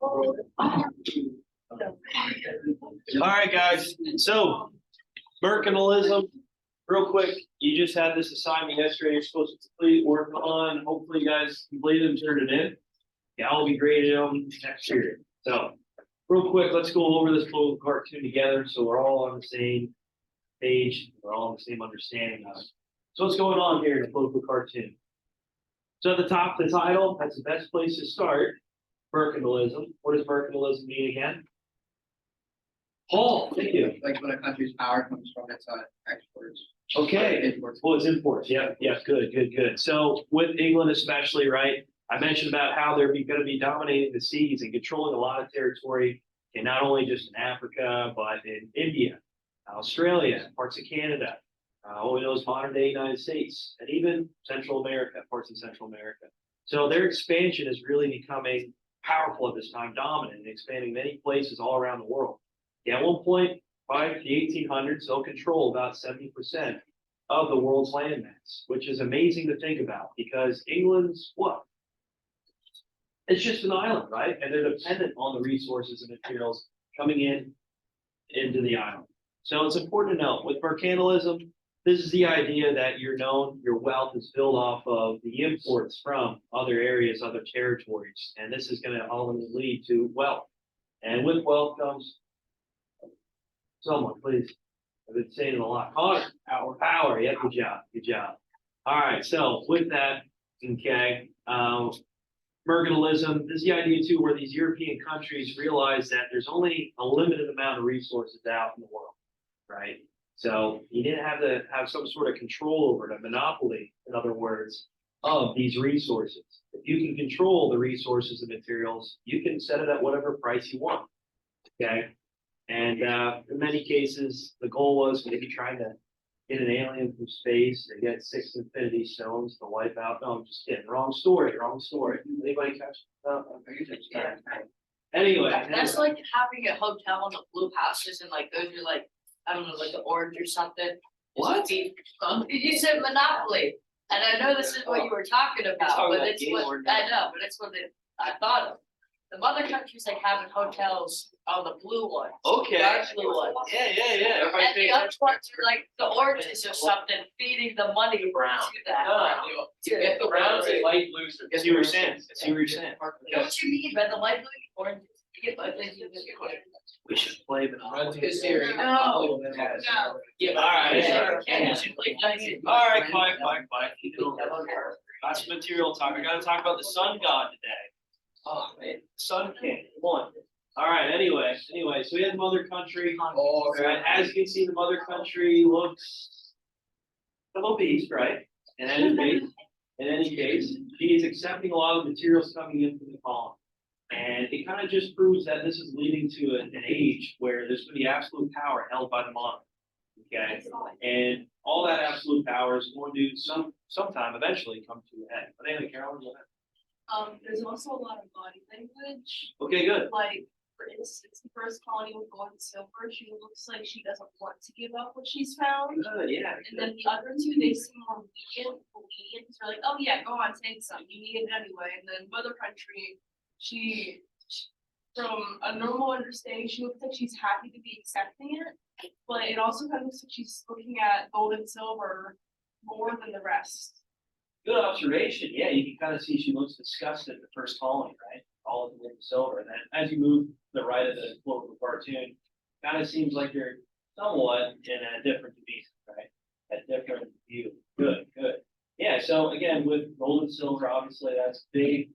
All right, guys. So, mercantilism, real quick. You just had this assignment yesterday. You're supposed to complete, work on. Hopefully, you guys completed and turned it in. Yeah, I'll be graded on next year. So, real quick, let's go over this little cartoon together so we're all on the same page. We're all on the same understanding of it. So, what's going on here in the political cartoon? So, at the top, the title, that's the best place to start. Mercantilism. What does mercantilism mean again? Paul, thank you. Like when a country's power comes from its exports. Okay. Imports. Well, it's imports. Yeah, good. So with England especially, right? I mentioned about how they're going to be dominating the seas and controlling a lot of territory, and not only just in Africa, but in India, Australia, parts of Canada, all we know is modern day United States, and even Central America, parts of Central America. So their expansion is really becoming powerful at this time, dominant, and expanding many places all around the world. At one point, by the 1800s, they'll control about 70% of the world's landmass, which is amazing to think about because England's what? It's just an island, right? And they're dependent on the resources and materials coming into the island. So it's important to note with mercantilism, this is the idea that you're known, your wealth is built off of the imports from other areas, other territories, and this is going to ultimately lead to wealth. And with wealth comes someone, please. I've been saying it a lot. Connor, power. Yeah, good job. All right, so with that, okay, mercantilism, this is the idea too, where these European countries realize that there's only a limited amount of resources out in the world, right? So you didn't have to have some sort of control over it, a monopoly, in other words, of these resources. If you can control the resources and materials, you can set it at whatever price you want, okay? And in many cases, the goal was maybe trying to get an alien from space and get 6 infinity stones to wipe out. No, I'm just kidding. Wrong story. Anybody catch? Anyway. That's like having a hotel in the blue houses and like those are like, I don't know, like the orange or something. What? You said Monopoly. And I know this is what you were talking about, but it's what I know, but it's what I thought of. The mother country's like having hotels on the blue ones. Okay. Dark blue ones. Yeah. And the other ones are like the oranges or something, feeding the money Brown. to that. If the browns and light blues. I see what you're saying. What you mean by the light blue oranges? You get We should play the His theory. No. Yeah. All right. You should play nice. All right, fine. That's material talk. I gotta talk about the sun god today. Oh man, sun king. Come on. All right. Anyway, so we have mother country. Oh, Right. As you can see, the mother country looks a little beast, right? In any case, she is accepting a lot of materials coming in from the colony. And it kind of just proves that this is leading to an age where there's going to be absolute power held by the monarch. Okay. And all that absolute power is going to sometime eventually come to an end. But anyway, Carolyn, go ahead. There's also a lot of body language. Okay, good. Like, for instance, the first colony with gold and silver, she looks like she doesn't want to give up what she's found. Yeah. And then the other two, they seem more obedient. They're like, oh yeah, go on, take some. You need it anyway. And then mother country, she from a normal understanding, she looks like she's happy to be accepting it. But it also kind of looks like she's looking at gold and silver more than the rest. Good observation. Yeah, you can kind of see she looks disgusted at the first colony, right? All of the gold and silver. And then as you move to the right of the political cartoon, kind of seems like you're somewhat in a different dimension, right? A different view. Good. Yeah, so again, with gold and silver, obviously that's big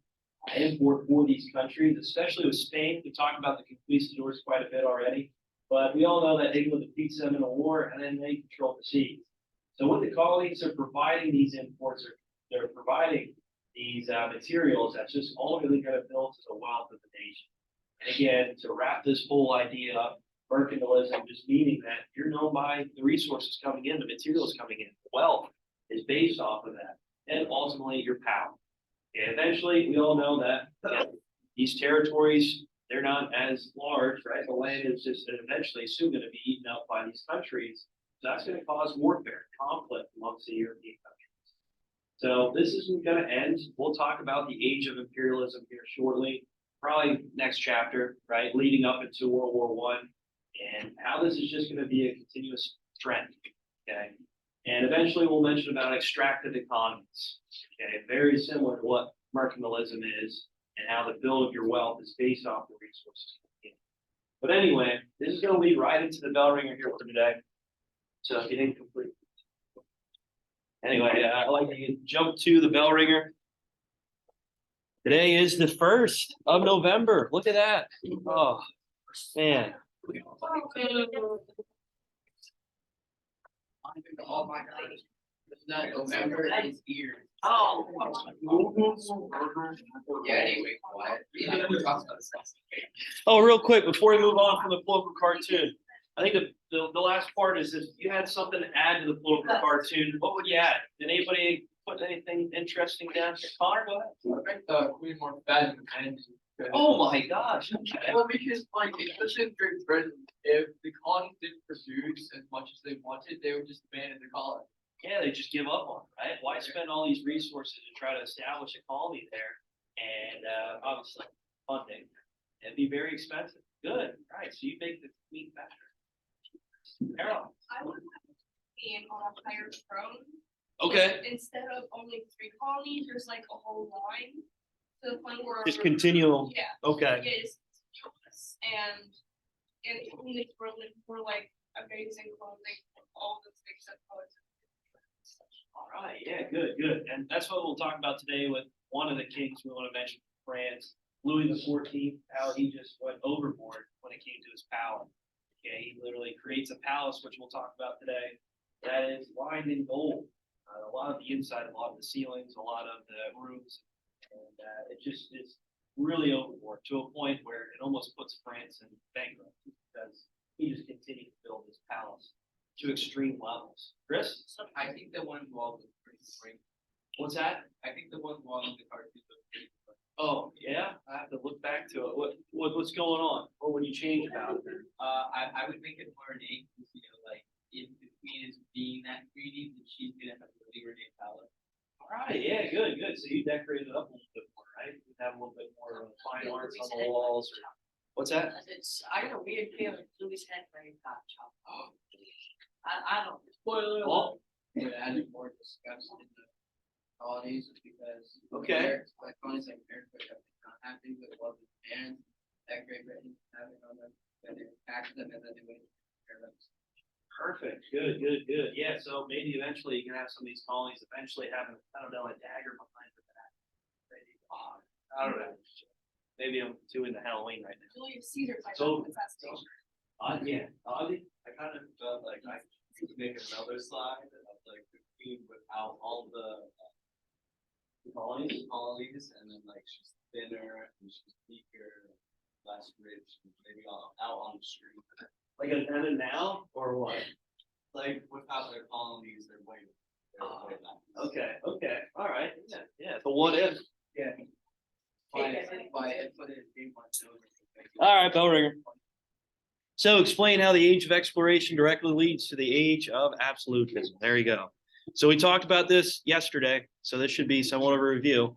import for these countries, especially with Spain. We talked about the conquistadors quite a bit already, but we all know that England defeats them in a war and then they control the seas. So what the colonies are providing these imports, they're providing these materials that's just ultimately going to build to the wealth of the nation. And again, to wrap this whole idea up, mercantilism just meaning that you're known by the resources coming in, the materials coming in, the wealth is based off of that, and ultimately your power. And eventually, we all know that these territories, they're not as large, right? The land is just eventually soon going to be eaten up by these countries. So that's going to cause warfare, conflict amongst the European countries. So this isn't going to end. We'll talk about the age of imperialism here shortly. probably next chapter, right, leading up into World War One, and how this is just gonna be a continuous trend, okay? And eventually we'll mention about extractive economies, okay, very similar to what mercantilism is, and how the build of your wealth is based off the resources. But anyway, this is gonna lead right into the bell ringer here for today. So if you didn't complete. Anyway, I'd like to jump to the bell ringer. Today is the 1st of November. Look at that. Oh, man. Oh my God. It's not November, it's here. Oh. Yeah, anyway, quiet. We talked about this. Oh, real quick, before we move on from the political cartoon, I think the last part is if you had something to add to the political cartoon, what would you add? Did anybody put anything interesting down here? Connor, go ahead. I think the Queen more bad and. Oh my gosh. Okay. Well, because like, especially in Great Britain, if the colonies didn't produce as much as they wanted, they would just abandon the colony. Yeah, they just give up on it, right? Why spend all these resources to try to establish a colony there? And obviously funding. It'd be very expensive. Good, right? So you make the queen better. Carol. I would be on a higher throne. Okay. Instead of only 3 colonies, there's like a whole line. To the point where. Just continual. Yeah. Okay. Yeah, it's continuous and only for like amazing clothing, all the things that colors. All right, yeah, good, good. And that's what we'll talk about today with one of the kings we want to mention, France, Louis XIV, how he just went overboard when it came to his palace. Okay, he literally creates a palace, which we'll talk about today, that is lined in gold. A lot of the inside, a lot of the ceilings, a lot of the roofs, and it just is really overboard to a point where it almost puts France in bankruptcy because he just continued to build this palace to extreme levels. Chris? I think the one involved was pretty great. What's that? I think the one involved in the cartoon was pretty great. Oh, yeah, I have to look back to it. What's going on? What would you change about it? I would make it more innate, because, you know, like, if the queen is being that greedy, then she's gonna have a really innate power. All right, yeah, good, good. So you decorated it up a little bit more, right? You have a little bit more fine arts on the walls. What's that? I got a weird feeling Louis Henry got chopped. I don't. Spoiler Oh. alert. It added more disgust in the colonies because. Okay. Like colonies like America have been not happy with what the bans that Great Britain is having on them, then they attacked them and then they went to their lips. Perfect, good, good, good. Yeah, so maybe eventually you can have some of these colonies eventually having, I don't know, a dagger behind the back. Maybe, I don't know. Maybe I'm doing the Halloween right now. Julius Caesar type So- of infestation. Yeah, I kind of felt like I could make another slide of like the queen without all the colonies, and then like she's thinner and she's weaker, less rich, maybe out on the street. like an Anna now or what? Like without their colonies, they're way back. Okay, okay, all right, yeah, yeah. The what if? Yeah. Buy it, put it in one silver. All right, bell ringer. So explain how the age of exploration directly leads to the age of absolutism. There you go. So we talked about this yesterday, so this should be somewhat of a review.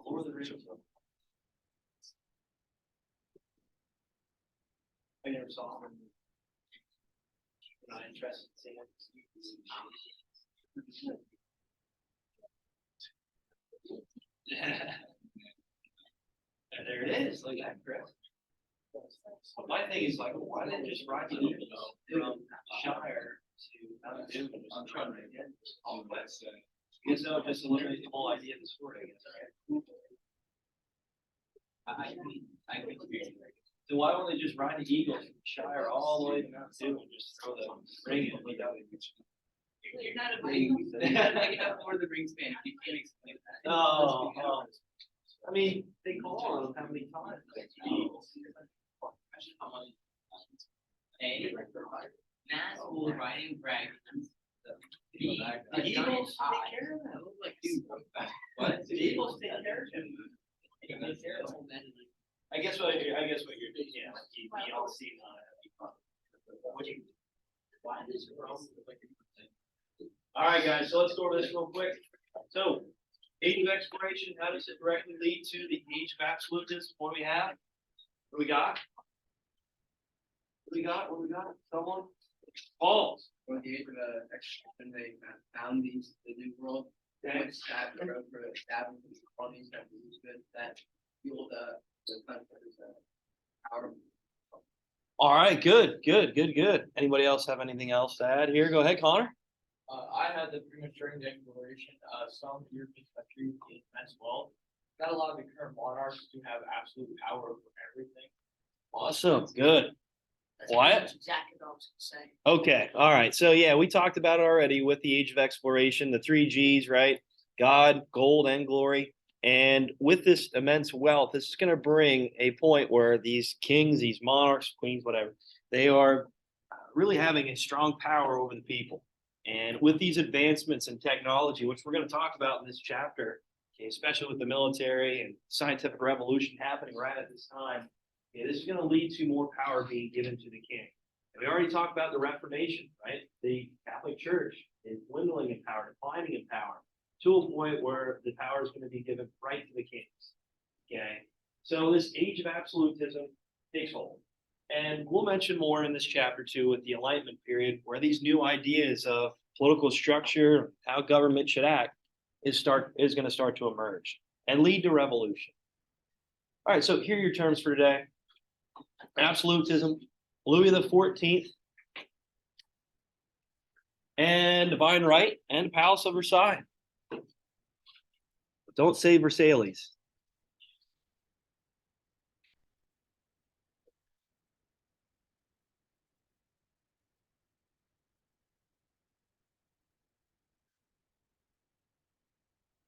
Lord of the Rings. I never saw them. Not interested in seeing them. And there it is, look at that, Chris. My thing is like, why didn't just write the news from Shire to Mount Doom? I'm trying to get all that stuff. Because no, just eliminate the whole idea of the story, I guess, right? I agree. So why don't they just ride the Eagles from Shire all the way to Mount Doom and just throw the ring in? You're not a Rings, you're not Lord of the Rings fan, you can't explain that. Oh, I mean, they call on them how many times? A, mass will riding dragons. B, The Eagles take care of them. Like, dude, What? The Eagles take care of him. I guess what you're, yeah, like you all see. Why is it wrong? All right, guys, so let's go over this real quick. So, age of exploration, how does it directly lead to the age of absolutism? What do we have? What do we got? What do we got? What do we got? Someone? Paul. When the age of exploration, they found the new world. They went stab the road for stabbing these colonies that was good, that fueled the country's power. All right, good. Anybody else have anything else to add here? Go ahead, Connor. I had the premature declaration, some European countries as well. Not a lot of the current monarchs do have absolute power over everything. Awesome, good. Wyatt? That's exactly what I was gonna say. Okay, all right. So yeah, we talked about it already with the age of exploration, the three G's, right? God, gold, and glory. And with this immense wealth, this is going to bring a point where these kings, these monarchs, queens, whatever, they are really having a strong power over the people. And with these advancements in technology, which we're going to talk about in this chapter, okay, especially with the military and scientific revolution happening right at this time, okay, this is going to lead to more power being given to the king. And we already talked about the Reformation, right? The Catholic Church is dwindling in power, declining in power, to a point where the power is going to be given right to the kings. Okay, so this age of absolutism takes hold. And we'll mention more in this chapter too with the Enlightenment period, where these new ideas of political structure, how government should act, is going to start to emerge and lead to revolution. All right, so here are your terms for today. Absolutism, Louis XIV, and divine right, and Palace of Versailles. Don't say Versailles.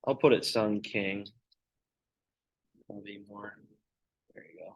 I'll put it Sun King. That'll be more. There you go.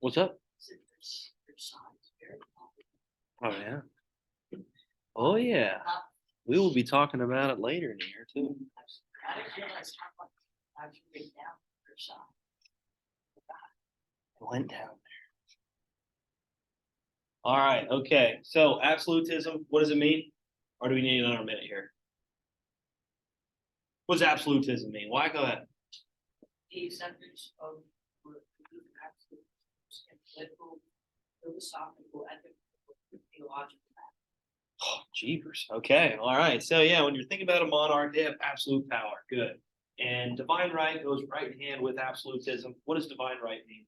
What's up? Versailles is very Oh, yeah. Oh, yeah. We will be talking about it later in the year, too. I didn't realize how much I've been down Versailles. Went down there. All right, okay. So absolutism, what does it mean? Or do we need another minute here? What does absolutism mean? Why? Go ahead. The acceptance of absolute and political, philosophical, ethical, theological. Oh, jeepers. Okay. All right. So yeah, when you're thinking about a monarch, they have absolute power. Good. And divine right goes right in hand with absolutism. What does divine right mean?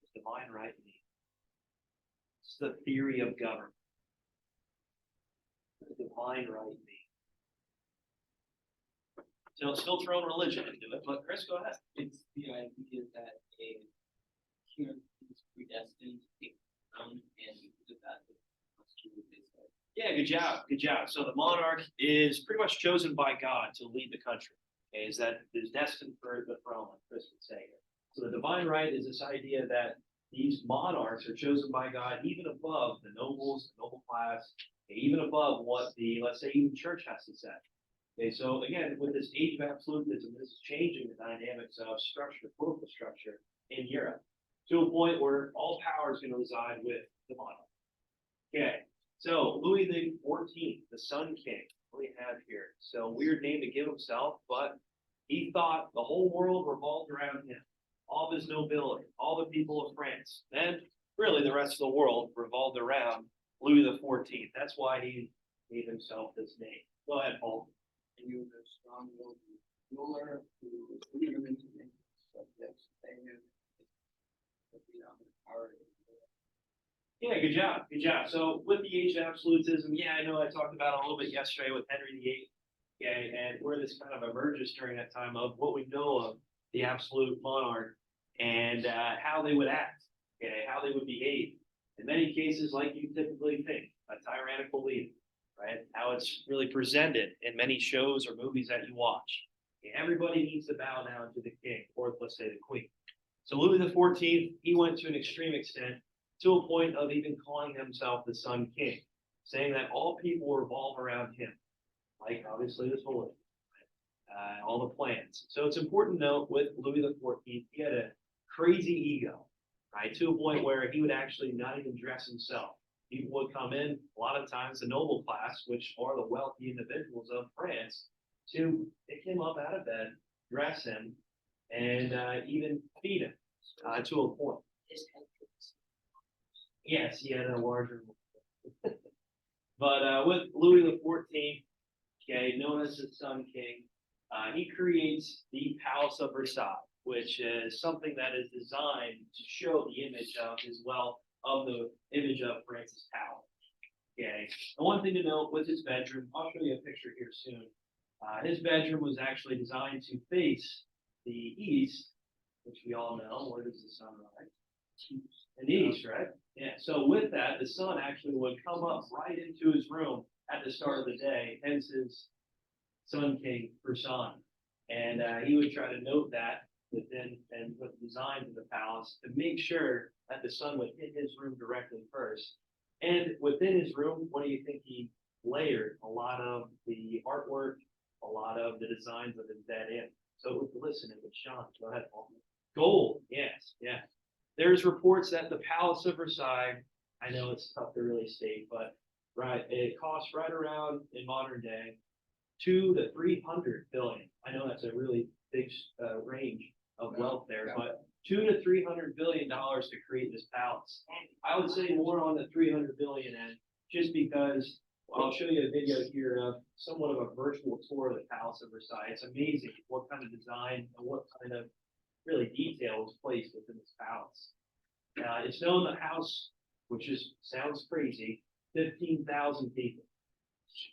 What does divine right mean? It's the theory of government. What does divine right mean? So still throw religion into it, but Chris, go ahead. It's the idea that a human is predestined to take and because of that, that's true what they say. Yeah, good job. Good job. So the monarch is pretty much chosen by God to lead the country. Okay, is destined for the throne, like Chris would say here. So the divine right is this idea that these monarchs are chosen by God even above the nobles, the noble class, even above what the, let's say, even church has to say. Okay, so again, with this age of absolutism, this is changing the dynamics of structure, political structure in Europe to a point where all power is going to reside with the monarch. Okay, so Louis the 14th, the Sun King, what do we have here? So weird name to give himself, but he thought the whole world revolved around him. All of his nobility, all the people of France, and really the rest of the world revolved around Louis the 14th. That's why he gave himself this name. Go ahead, Paul. And he was a strong ruler who was leader into things, subjects, they knew. Power. Yeah, good job. Good job. So with the age of absolutism, yeah, I know I talked about it a little bit yesterday with Henry VIII. Okay, and where this kind of emerges during that time of what we know of the absolute monarch and how they would act, okay, how they would behave. In many cases, like you typically think, a tyrannical leader, right? How it's really presented in many shows or movies that you watch. Okay, everybody needs to bow down to the king, or let's say the queen. So Louis the 14th, he went to an extreme extent to a point of even calling himself the Sun King, saying that all people revolve around him, like obviously this whole all the plans. So it's important to note with Louis the 14th, he had a crazy ego, right? To a point where he would actually not even dress himself. People would come in, a lot of times the noble class, which are the wealthy individuals of France, to pick him up out of bed, dress him, and even feed him to a point. Yes, he had a larger. But with Louis the 14th, okay, known as the Sun King, he creates the Palace of Versailles, which is something that is designed to show the image of his wealth, of the image of France's power. Okay, and one thing to note with his bedroom, I'll show you a picture here soon. His bedroom was actually designed to face the east, which we all know. Where does the sun rise? In the east, right? Yeah. So with that, the sun actually would come up right into his room at the start of the day, hence his Sun King persona. And he would try to note that within and with the designs of the palace to make sure that the sun would hit his room directly first. And within his room, what do you think he layered? A lot of the artwork, a lot of the designs of his bed in. So it would glisten, it would shine. Go ahead, Paul. Gold, yes, yeah. There's reports that the Palace of Versailles, I know it's tough to really state, but right, it costs right around in modern day 2 to 300 billion. I know that's a really big range of wealth there, but 2 to 300 billion dollars to create this palace. I would say more on the 300 billion end, just because I'll show you a video here of somewhat of a virtual tour of the Palace of Versailles. It's amazing what kind of design and what kind of really detail is placed within this palace. It's known the house, which sounds crazy, 15,000 people.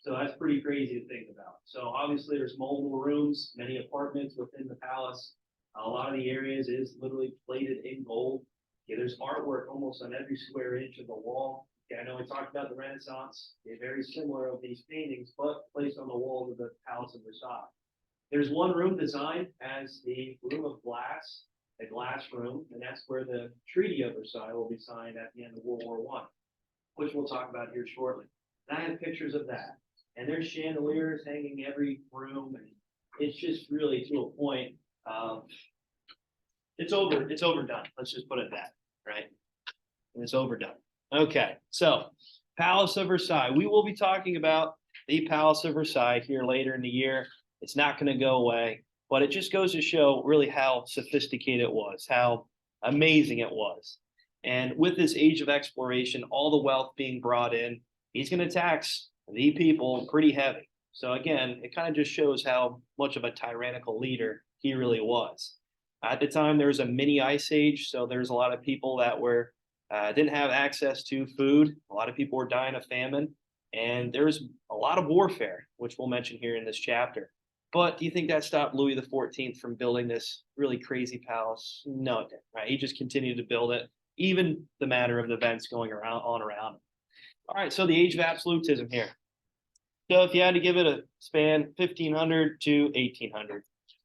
So that's pretty crazy to think about. So obviously there's multiple rooms, many apartments within the palace. A lot of the areas is literally plated in gold. Yeah, there's artwork almost on every square inch of the wall. Okay, I know we talked about the Renaissance, very similar of these paintings, but placed on the walls of the Palace of Versailles. There's one room designed as the room of glass, a glass room, and that's where the Treaty of Versailles will be signed at the end of World War I, which we'll talk about here shortly. And I have pictures of that, and there's chandeliers hanging every room, and it's just really to a point of it's overdone. Let's just put it that, right? And it's overdone. Okay, so Palace of Versailles. We will be talking about the Palace of Versailles here later in the year. It's not going to go away, but it just goes to show really how sophisticated it was, how amazing it was. And with this age of exploration, all the wealth being brought in, he's going to tax the people pretty heavy. So again, it kind of just shows how much of a tyrannical leader he really was. At the time, there was a mini ice age, so there's a lot of people that were didn't have access to food. A lot of people were dying of famine, and there was a lot of warfare, which we'll mention here in this chapter. But do you think that stopped Louis XIV from building this really crazy palace? No, it didn't, right? He just continued to build it, even the matter of the events going around. All right, so the age of absolutism here. So if you had to give it a span, 1500 to 1800,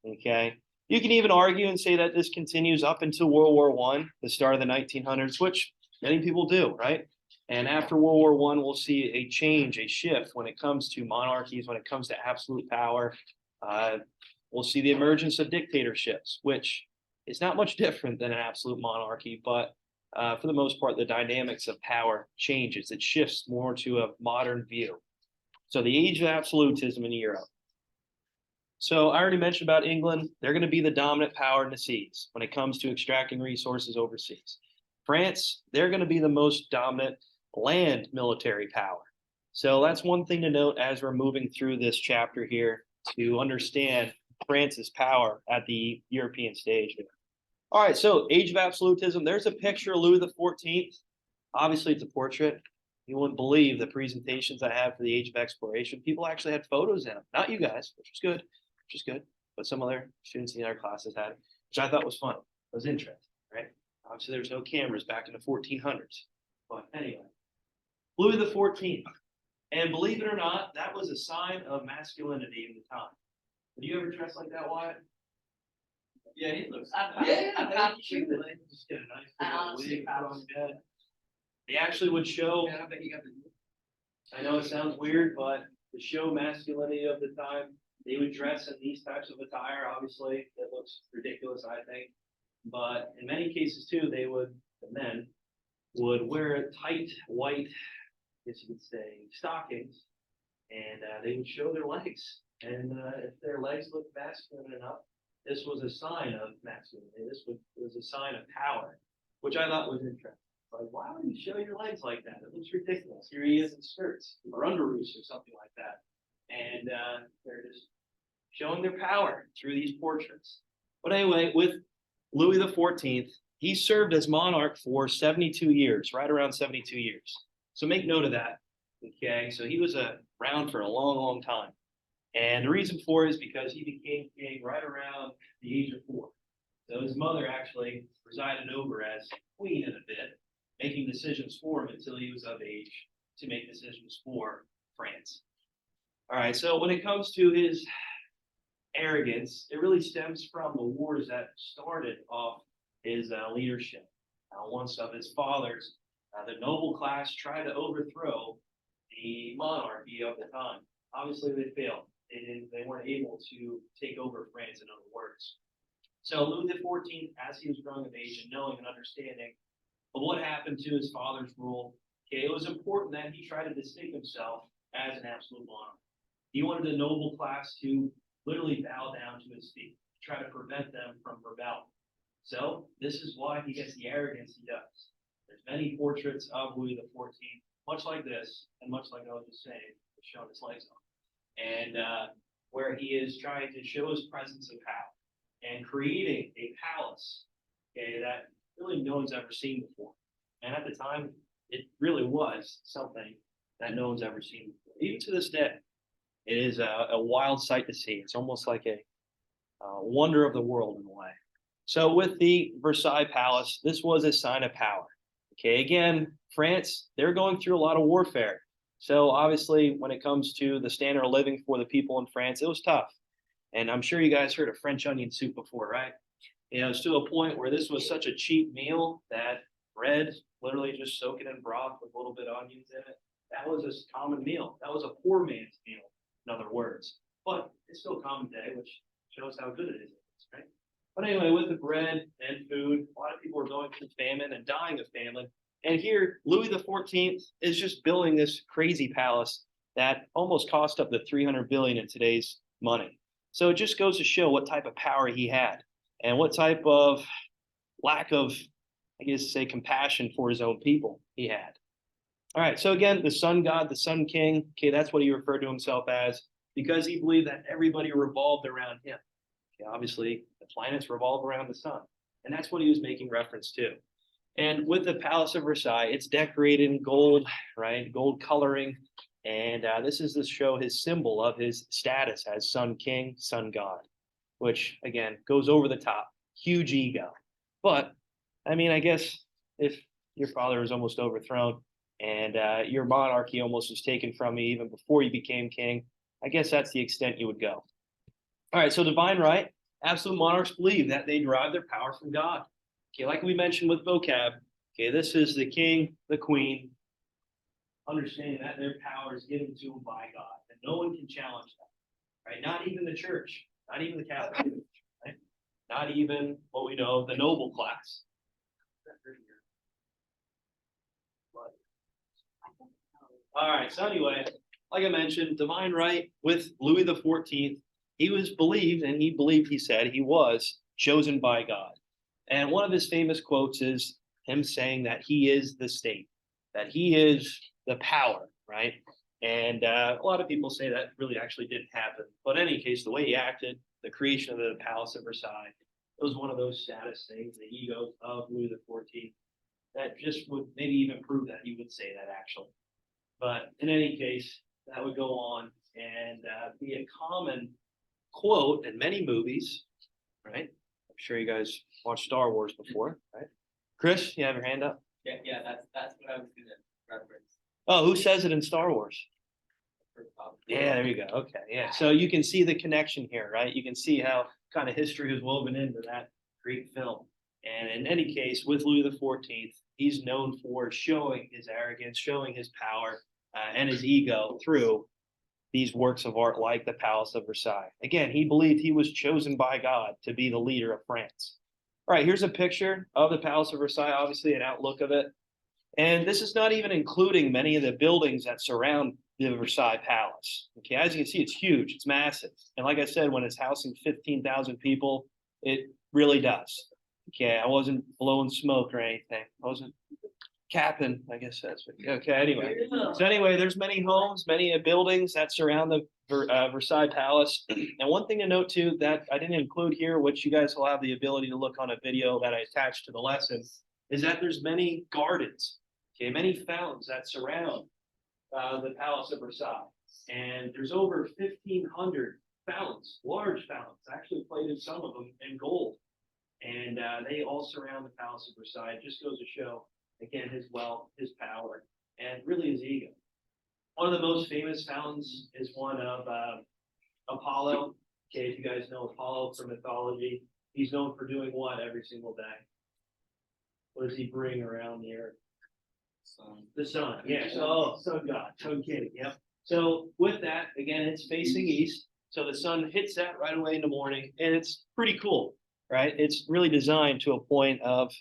okay? You can even argue and say that this continues up until World War I, the start of the 1900s, which many people do, right? And after World War I, we'll see a change, a shift when it comes to monarchies, when it comes to absolute power. We'll see the emergence of dictatorships, which is not much different than an absolute monarchy, but for the most part, the dynamics of power changes. It shifts more to a modern view. So the age of absolutism in Europe. So I already mentioned about England. They're going to be the dominant power in the seas when it comes to extracting resources overseas. France, they're going to be the most dominant land military power. So that's one thing to note as we're moving through this chapter here to understand France's power at the European stage. All right, so age of absolutism. There's a picture of Louis XIV. Obviously, it's a portrait. You wouldn't believe the presentations I had for the age of exploration. People actually had photos in them. Not you guys, which is good. But some other students in our classes had, which I thought was fun. It was interesting, right? Obviously, there was no cameras back in the 1400s. But anyway, Louis XIV. And believe it or not, that was a sign of masculinity in the time. Would you ever dress like that, Wyatt? Yeah, he looks. I'm Just get a nice I little honestly wig put on your head. They actually would show, Yeah, I bet you got the. I know it sounds weird, but to show masculinity of the time, they would dress in these types of attire. Obviously, it looks ridiculous, I think. But in many cases too, the men would wear tight white, I guess you could say, stockings, and they would show their legs. And if their legs looked masculine enough, this was a sign of masculinity. This was a sign of power, which I thought was interesting. Like, why would you show your legs like that? It looks ridiculous. Here he is in skirts or underoos or something like that. And they're just showing their power through these portraits. But anyway, with Louis XIV, he served as monarch for 72 years, right around 72 years. So make note of that. Okay, so he was around for a long, long time. And the reason for it is because he became king right around the age of 4. So his mother actually presided over as queen in a bit, making decisions for him until he was of age to make decisions for France. All right, so when it comes to his arrogance, it really stems from the wars that started off his leadership. Once of his fathers, the noble class tried to overthrow the monarchy of the time. Obviously, they failed. They weren't able to take over France, in other words. So Louis XIV, as he was growing of age and knowing and understanding of what happened to his father's rule, okay, it was important that he tried to distinct himself as an absolute monarch. He wanted the noble class to literally bow down to his feet, to try to prevent them from rebelling. So this is why he gets the arrogance he does. There's many portraits of Louis XIV, much like this, and much like I was just saying, showing his legs on. And where he is trying to show his presence of power and creating a palace, okay, that really no one's ever seen before. And at the time, it really was something that no one's ever seen before. Even to this day, it is a wild sight to see. It's almost like a wonder of the world in a way. So with the Versailles Palace, this was a sign of power. Okay, again, France, they're going through a lot of warfare. So obviously, when it comes to the standard of living for the people in France, it was tough. And I'm sure you guys heard of French onion soup before, right? You know, it's to a point where this was such a cheap meal that bread, literally just soak it in broth with a little bit of onions in it. That was a common meal. That was a poor man's meal, in other words. But it's still common today, which shows how good it is, right? But anyway, with the bread and food, a lot of people were going through famine and dying of famine. And here, Louis XIV is just building this crazy palace that almost cost up to 300 billion in today's money. So it just goes to show what type of power he had and what type of lack of, I guess, say, compassion for his own people he had. All right, so again, the sun god, the sun king, okay, that's what he referred to himself as because he believed that everybody revolved around him. Okay, obviously, the planets revolve around the sun, and that's what he was making reference to. And with the Palace of Versailles, it's decorated in gold, right? Gold coloring. And this is to show his symbol of his status as sun king, sun god, which again goes over the top, huge ego. But I mean, I guess if your father was almost overthrown and your monarchy almost was taken from you even before you became king, I guess that's the extent you would go. All right, so divine right, absolute monarchs believe that they derive their power from God. Okay, like we mentioned with vocab, okay, this is the king, the queen, understanding that their power is given to them by God, and no one can challenge that, right? Not even the church, not even the Catholic Church, right? Not even what we know, the noble class. All right, so anyway, like I mentioned, divine right with Louis XIV, he was believed, and he believed, he said, he was chosen by God. And one of his famous quotes is him saying that he is the state, that he is the power, right? And a lot of people say that really actually didn't happen. But in any case, the way he acted, the creation of the Palace of Versailles, it was one of those status things, the ego of Louis XIV, that just would maybe even prove that he would say that actually. But in any case, that would go on and be a common quote in many movies, right? I'm sure you guys watched Star Wars before, right? Chris, you have your hand up? Yeah, that's what I was gonna reference. Oh, who says it in Star Wars? Yeah, there you go. Okay, yeah. So you can see the connection here, right? You can see how kind of history was woven into that great film. And in any case, with Louis XIV, he's known for showing his arrogance, showing his power and his ego through these works of art like the Palace of Versailles. Again, he believed he was chosen by God to be the leader of France. All right, here's a picture of the Palace of Versailles, obviously an outlook of it. And this is not even including many of the buildings that surround the Versailles Palace. Okay, as you can see, it's huge, it's massive. And like I said, when it's housing 15,000 people, it really does. Okay, I wasn't blowing smoke or anything. I wasn't capping, I guess that's what, okay, anyway. So anyway, there's many homes, many buildings that surround the Versailles Palace. And one thing to note too that I didn't include here, which you guys will have the ability to look on a video that I attached to the lesson, is that there's many gardens, okay, many fountains that surround the Palace of Versailles. And there's over 1,500 fountains, large fountains, actually plated some of them in gold. And they all surround the Palace of Versailles. It just goes to show, again, his wealth, his power, and really his ego. One of the most famous fountains is one of Apollo. Okay, if you guys know Apollo from mythology, he's known for doing what every single day? What does he bring around the earth? The sun. Yeah, so sun god, sun king, yep. So with that, again, it's facing east. So the sun hits that right away in the morning, and it's pretty cool, right? It's really designed to a point of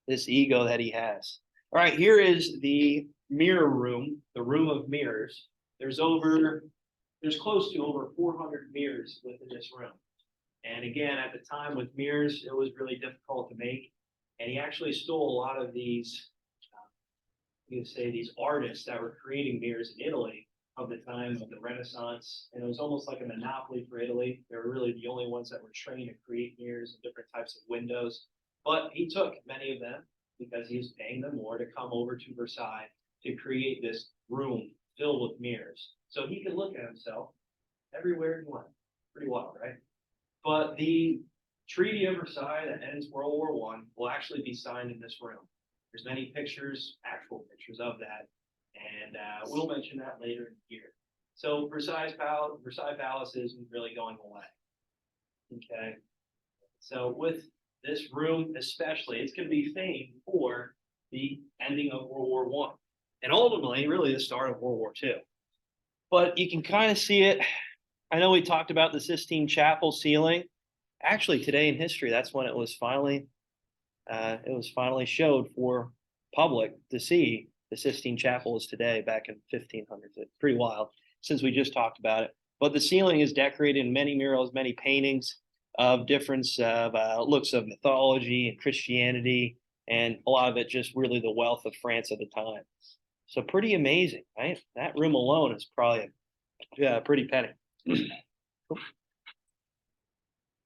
this ego that he has. All right, here is the mirror room, the room of mirrors. There's close to over 400 mirrors within this room. And again, at the time with mirrors, it was really difficult to make. And he actually stole a lot of these, you can say these artists that were creating mirrors in Italy of the time of the Renaissance. And it was almost like a monopoly for Italy. They were really the only ones that were trained to create mirrors and different types of windows. But he took many of them because he was paying them more to come over to Versailles to create this room filled with mirrors. So he could look at himself everywhere he went. Pretty wild, right? But the Treaty of Versailles that ends World War I will actually be signed in this room. There's many pictures, actual pictures of that, and we'll mention that later in here. So Versailles Palace isn't really going away. Okay. So with this room especially, it's gonna be famed for the ending of World War I. And ultimately, really the start of World War II. But you can kind of see it. I know we talked about the Sistine Chapel ceiling. Actually, today in history, that's when it was finally showed for public to see. The Sistine Chapel is today, back in 1500s. It's pretty wild since we just talked about it. But the ceiling is decorated in many murals, many paintings of difference of looks of mythology and Christianity, and a lot of it just really the wealth of France at the time. So pretty amazing, right? That room alone is probably a pretty penny. Cool.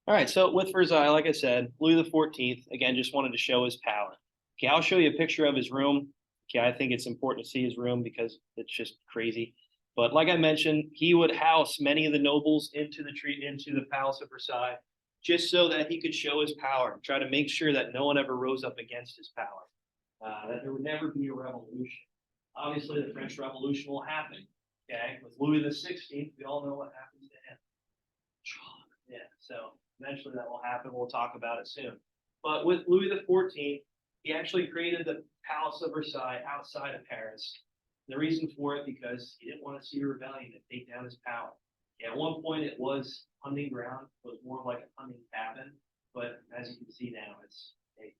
All right, so with Versailles, like I said, Louis XIV, again, just wanted to show his power. Okay, I'll show you a picture of his room. Okay, I think it's important to see his room because it's just crazy. But like I mentioned, he would house many of the nobles into the Palace of Versailles, just so that he could show his power, try to make sure that no one ever rose up against his power, that there would never be a revolution. Obviously, the French Revolution will happen. Okay, with Louis XVI, we all know what happens to him. Yeah, so eventually that will happen. We'll talk about it soon. But with Louis XIV, he actually created the Palace of Versailles outside of Paris. The reason for it, because he didn't want to see a rebellion to take down his power. Yeah, at one point it was hunting ground, it was more like a hunting cabin, but as you can see now, it's a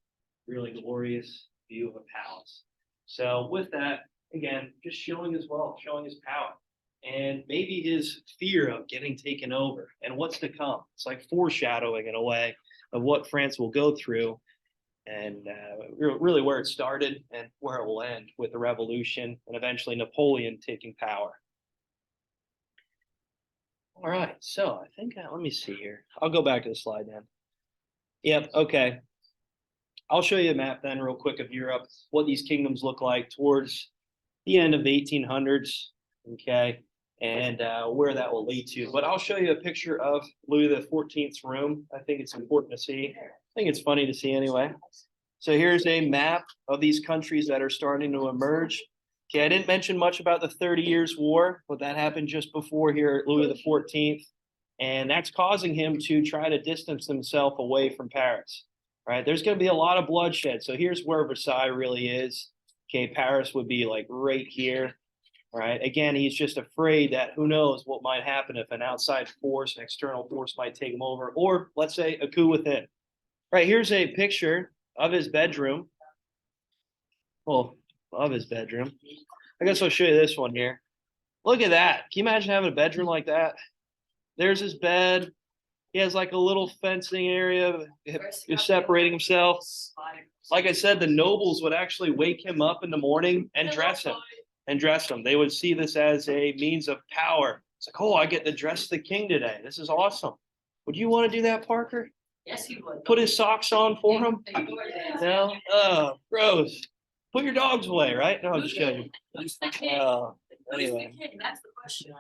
really glorious view of a palace. So with that, again, just showing his wealth, showing his power, and maybe his fear of getting taken over and what's to come. It's like foreshadowing in a way of what France will go through, and really where it started and where it will end with the revolution and eventually Napoleon taking power. All right, so I think, let me see here. I'll go back to the slide then. Yep, okay. I'll show you a map then real quick of Europe, what these kingdoms look like towards the end of the 1800s, okay, and where that will lead to. But I'll show you a picture of Louis XIV's room. I think it's important to see. I think it's funny to see anyway. So here's a map of these countries that are starting to emerge. Okay, I didn't mention much about the 30 Years' War, but that happened just before here at Louis XIV. And that's causing him to try to distance himself away from Paris. Right, there's going to be a lot of bloodshed. So here's where Versailles really is. Okay, Paris would be like right here. Right, again, he's just afraid that who knows what might happen if an outside force, an external force might take him over, or let's say a coup within. Right, here's a picture of his bedroom. Well, of his bedroom. I guess I'll show you this one here. Look at that. Can you imagine having a bedroom like that? There's his bed. He has like a little fencing area, separating himself. Like I said, the nobles would actually wake him up in the morning and dress him. They would see this as a means of power. It's like, oh, I get to dress the king today. This is awesome. Would you want to do that, Parker? Yes, he would. Put his socks on for him? No? Oh, gross. Put your dogs away, right? No, I'm just kidding. Who's the king? Oh, Who's the anyway. king? That's the question.